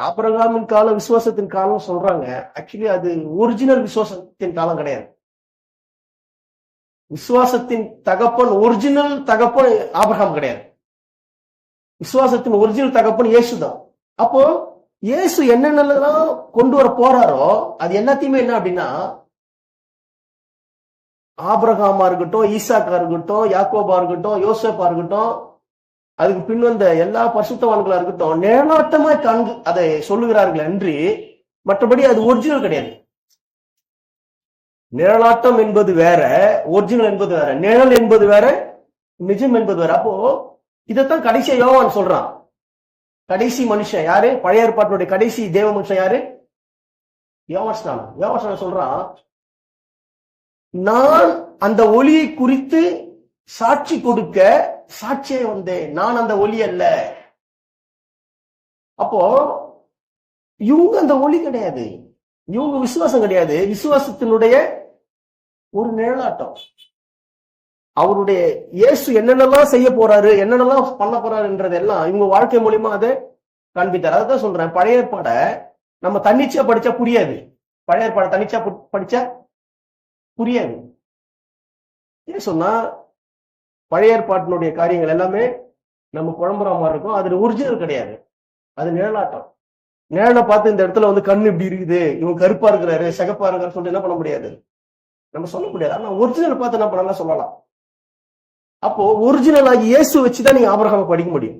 ஆபிரகாமின் காலம் விசுவாசத்தின் காலம் சொல்றாங்க. ஆக்சுவலி அது ஒரிஜினல் விசுவாசத்தின் காலம் கிடையாது. விசுவாசத்தின் தகப்பன், ஒரிஜினல் தகப்பன் ஆபிரகாம் கிடையாது. விசுவாசத்தின் ஒரிஜினல் தகப்பன் இயேசுதான். அப்போ இயேசு என்னென்னலாம் கொண்டு வர போறாரோ அது எல்லாத்தையுமே என்ன அப்படின்னா, ஆபிரகாமா இருக்கட்டும், ஈசாக்கா இருக்கட்டும், யாக்கோபா இருக்கட்டும், யோசேப்பா இருக்கட்டும், அதுக்கு பின் வந்த எல்லா பரிசுத்தவான்களா இருக்கட்டும், நிழலாட்டமா அதை சொல்லுகிறார்கள் அன்றி மற்றபடி அது ஒரிஜினல் கிடையாது. நிழலாட்டம் என்பது வேற, ஒரிஜினல் என்பது வேற. நிழல் என்பது வேற, நிஜம் என்பது வேற. அப்போ இதைத்தான் கடைசியா யோவான் சொல்றான். கடைசி மனுஷன் யாரு? பழைய ஏற்பாட்டினுடைய கடைசி தேவ மனுஷன் யாரு? யோவான் சொல்றான், நான் அந்த ஒளியை குறித்து சாட்சி கொடுக்க சாட்சியே வந்தேன், நான் அந்த ஒளி அல்ல. அப்போ இவங்க அந்த ஒளி கிடையாது, இவங்க விசுவாசம் கிடையாது. விசுவாசத்தினுடைய ஒரு நிழலாட்டம். அவருடைய இயேசு என்னென்னலாம் செய்ய போறாரு, என்னென்னலாம் பண்ண போறாருன்றதெல்லாம் இவங்க வாழ்க்கை மூலியமா அதை காண்பித்தார். அதான் சொல்றேன், பழைய ஏற்பாடை நம்ம தன்னிச்சையா படிச்சா புரியாது. பழைய ஏற்பாடை தன்னிச்சையா படிச்சா புரியாது. ஏன் சொன்னா, பழைய ஏற்பாட்டினுடைய காரியங்கள் எல்லாமே நம்ம குழம்புற மாதிரி இருக்கும். அது ஒரிஜினல் கிடையாது, அது நிழலாட்டம். நிழலை பார்த்து இந்த இடத்துல வந்து கண்ணு இப்படி இருக்குது, இவங்க கருப்பா இருக்கிறாரு, சிகப்பா இருக்கிறாரு சொல்லிட்டு என்ன பண்ண முடியாது, நம்ம சொல்ல முடியாது. ஆனா ஒரிஜினல் பார்த்து என்ன பண்ணலாம் சொல்லலாம். அப்போ ஒரிஜினல் ஆகி இயேசு வச்சுதான் நீங்க ஆபிரகாமை படிக்க முடியும்.